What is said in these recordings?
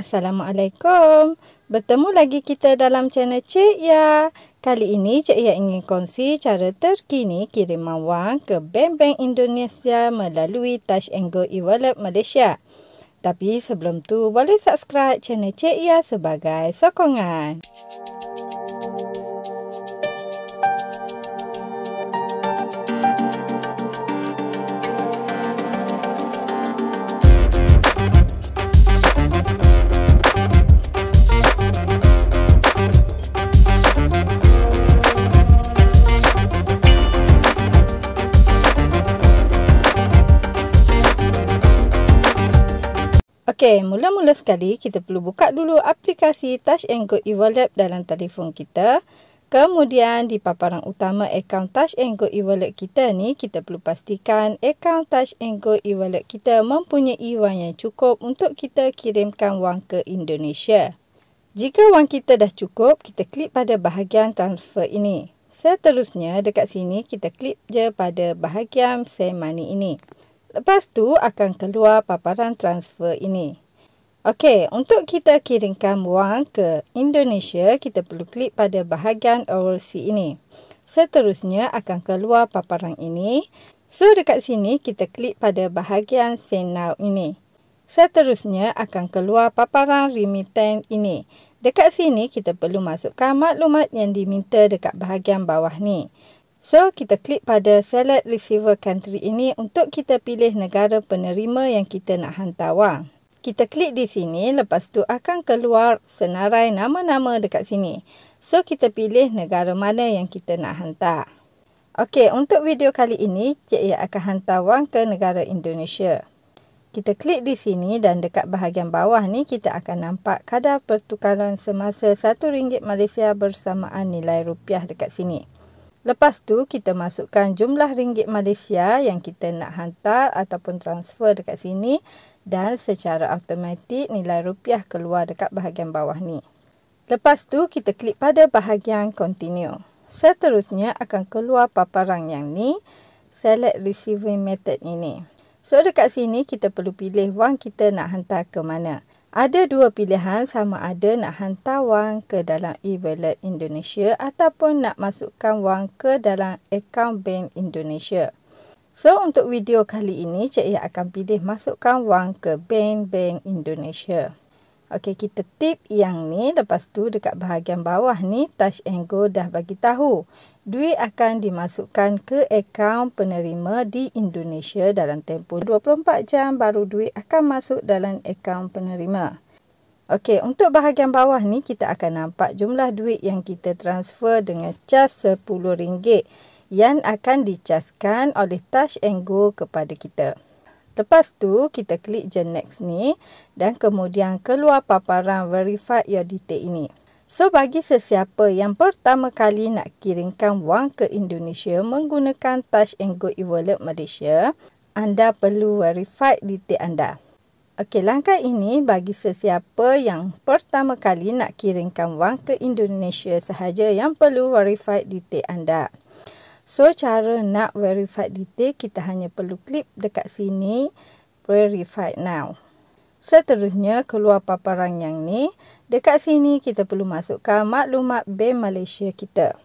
Assalamualaikum. Bertemu lagi kita dalam channel Cik Ya. Kali ini Cik Ya ingin kongsi cara terkini kiriman wang ke bank-bank Indonesia melalui Touch 'n Go e-wallet Malaysia. Tapi sebelum tu boleh subscribe channel Cik Ya sebagai sokongan. Okey, mula-mula sekali kita perlu buka dulu aplikasi Touch 'n Go e-wallet dalam telefon kita. Kemudian di paparan utama akaun Touch 'n Go e-wallet kita ni, kita perlu pastikan akaun Touch 'n Go e-wallet kita mempunyai wang yang cukup untuk kita kirimkan wang ke Indonesia. Jika wang kita dah cukup, kita klik pada bahagian transfer ini. Seterusnya dekat sini kita klik je pada bahagian send money ini. Lepas tu akan keluar paparan transfer ini. Okey, untuk kita kirimkan wang ke Indonesia, kita perlu klik pada bahagian overseas ini. Seterusnya akan keluar paparan ini. So dekat sini kita klik pada bahagian send now ini. Seterusnya akan keluar paparan remittance ini. Dekat sini kita perlu masukkan maklumat yang diminta dekat bahagian bawah ni. So, kita klik pada select receiver country ini untuk kita pilih negara penerima yang kita nak hantar wang. Kita klik di sini, lepas tu akan keluar senarai nama-nama dekat sini. So, kita pilih negara mana yang kita nak hantar. Okey, untuk video kali ini, Cik Ya akan hantar wang ke negara Indonesia. Kita klik di sini dan dekat bahagian bawah ni kita akan nampak kadar pertukaran semasa RM1 Malaysia bersamaan nilai rupiah dekat sini. Lepas tu kita masukkan jumlah ringgit Malaysia yang kita nak hantar ataupun transfer dekat sini dan secara automatik nilai rupiah keluar dekat bahagian bawah ni. Lepas tu kita klik pada bahagian continue. Seterusnya akan keluar paparan yang ni, select receiving method ini. So dekat sini kita perlu pilih wang kita nak hantar ke mana. Ada dua pilihan, sama ada nak hantar wang ke dalam e-wallet Indonesia ataupun nak masukkan wang ke dalam akaun bank Indonesia. So untuk video kali ini, Cik Ya akan pilih masukkan wang ke bank Indonesia. Okey, kita tip yang ni. Lepas tu dekat bahagian bawah ni, Touch 'n Go dah bagi tahu duit akan dimasukkan ke akaun penerima di Indonesia dalam tempoh 24 jam baru duit akan masuk dalam akaun penerima. Okey, untuk bahagian bawah ni kita akan nampak jumlah duit yang kita transfer dengan cas RM10 yang akan dicaskan oleh Touch 'n Go kepada kita. Lepas tu kita klik je next ni dan kemudian keluar paparan verify your detail ini. So bagi sesiapa yang pertama kali nak kirimkan wang ke Indonesia menggunakan Touch 'n Go e-wallet Malaysia, anda perlu verify detail anda. Okey, langkah ini bagi sesiapa yang pertama kali nak kirimkan wang ke Indonesia sahaja yang perlu verify detail anda. So, cara nak verify detail, kita hanya perlu klik dekat sini, verify now. Seterusnya, keluar paparan yang ni. Dekat sini, kita perlu masukkan maklumat bank Malaysia kita.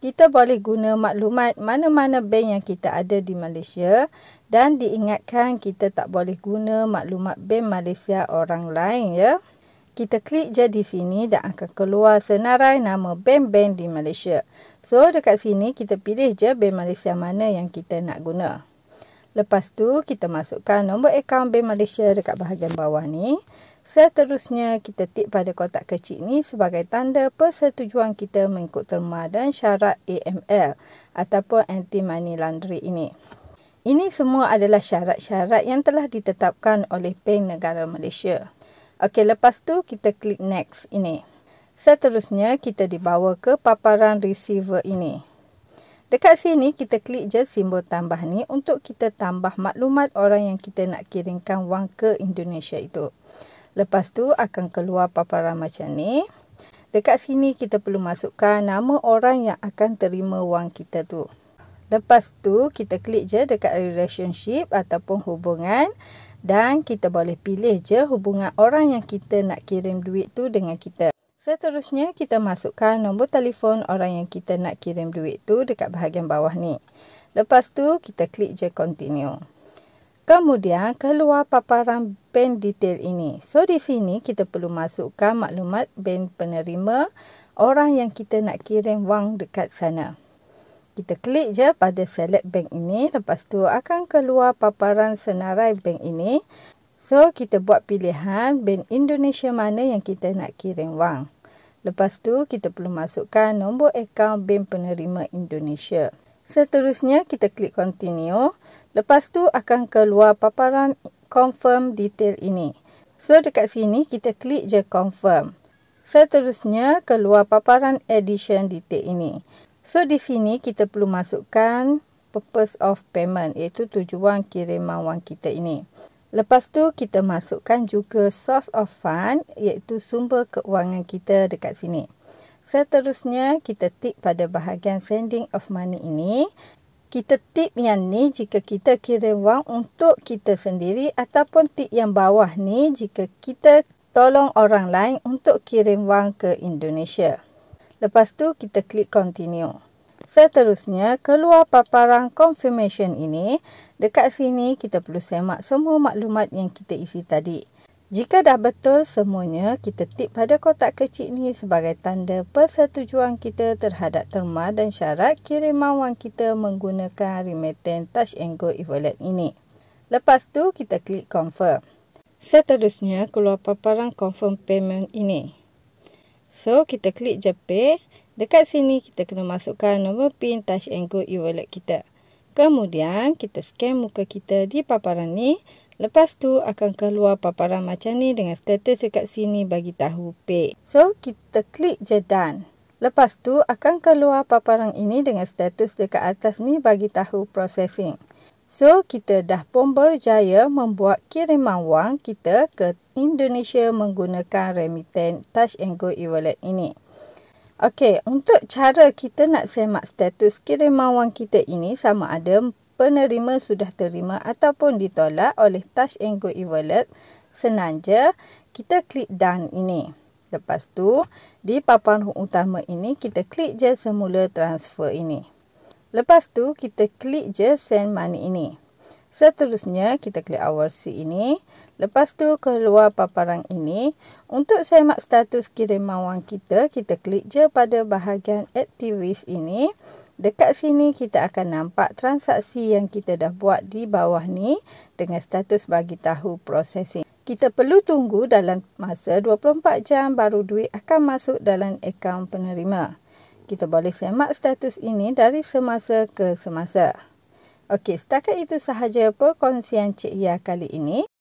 Kita boleh guna maklumat mana-mana bank yang kita ada di Malaysia. Dan diingatkan, kita tak boleh guna maklumat bank Malaysia orang lain, ya. Kita klik je di sini dan akan keluar senarai nama bank-bank di Malaysia. So, dekat sini kita pilih je bank Malaysia mana yang kita nak guna. Lepas tu, kita masukkan nombor akaun bank Malaysia dekat bahagian bawah ni. Seterusnya, kita tik pada kotak kecil ni sebagai tanda persetujuan kita mengikut terma dan syarat AML ataupun anti-money laundering ini. Ini semua adalah syarat-syarat yang telah ditetapkan oleh Bank Negara Malaysia. Okey, lepas tu kita klik next ini. Seterusnya kita dibawa ke paparan receiver ini. Dekat sini kita klik je simbol tambah ni untuk kita tambah maklumat orang yang kita nak kirimkan wang ke Indonesia itu. Lepas tu akan keluar paparan macam ni. Dekat sini kita perlu masukkan nama orang yang akan terima wang kita tu. Lepas tu kita klik je dekat relationship ataupun hubungan Dan kita boleh pilih je hubungan orang yang kita nak kirim duit tu dengan kita. Seterusnya, kita masukkan nombor telefon orang yang kita nak kirim duit tu dekat bahagian bawah ni. Lepas tu, kita klik je continue. Kemudian, keluar paparan bank detail ini. So, di sini kita perlu masukkan maklumat bank penerima orang yang kita nak kirim wang dekat sana. Kita klik je pada select bank ini. Lepas tu akan keluar paparan senarai bank ini. So, kita buat pilihan bank Indonesia mana yang kita nak kirim wang. Lepas tu, kita perlu masukkan nombor akaun bank penerima Indonesia. Seterusnya, kita klik continue. Lepas tu akan keluar paparan confirm detail ini. So, dekat sini kita klik je confirm. Seterusnya, keluar paparan addition detail ini. So, di sini kita perlu masukkan purpose of payment, iaitu tujuan kiriman wang kita ini. Lepas tu, kita masukkan juga source of fund, iaitu sumber keuangan kita dekat sini. Seterusnya, kita tik pada bahagian sending of money ini. Kita tik yang ni jika kita kirim wang untuk kita sendiri, ataupun tik yang bawah ni jika kita tolong orang lain untuk kirim wang ke Indonesia. Lepas tu, kita klik continue. Seterusnya, keluar paparan confirmation ini. Dekat sini, kita perlu semak semua maklumat yang kita isi tadi. Jika dah betul semuanya, kita tik pada kotak kecil ini sebagai tanda persetujuan kita terhadap terma dan syarat kiriman wang kita menggunakan remittance Touch 'n Go e-wallet ini. Lepas tu, kita klik confirm. Seterusnya, keluar paparan confirm payment ini. So, kita klik je pay. Dekat sini, kita kena masukkan nombor PIN Touch 'n Go e-wallet kita. Kemudian, kita scan muka kita di paparan ni. Lepas tu, akan keluar paparan macam ni dengan status dekat sini bagi tahu pay. So, kita klik je done. Lepas tu, akan keluar paparan ini dengan status dekat atas ni bagi tahu processing. So, kita dah pun berjaya membuat kiriman wang kita ke Indonesia menggunakan remittance Touch 'n Go e-wallet ini. Okey, untuk cara kita nak semak status kiriman wang kita ini sama ada penerima sudah terima ataupun ditolak oleh Touch 'n Go e-wallet, senang je, kita klik done ini. Lepas tu, di paparan utama ini, kita klik je semula transfer ini. Lepas tu, kita klik je send money ini. Seterusnya, kita klik our see ini. Lepas tu, keluar paparan ini. Untuk semak status kiriman wang kita, kita klik je pada bahagian activist ini. Dekat sini, kita akan nampak transaksi yang kita dah buat di bawah ni dengan status bagi tahu processing. Kita perlu tunggu dalam masa 24 jam baru duit akan masuk dalam akaun penerima. Kita boleh semak status ini dari semasa ke semasa. Okey, setakat itu sahaja perkongsian Cik Hia kali ini.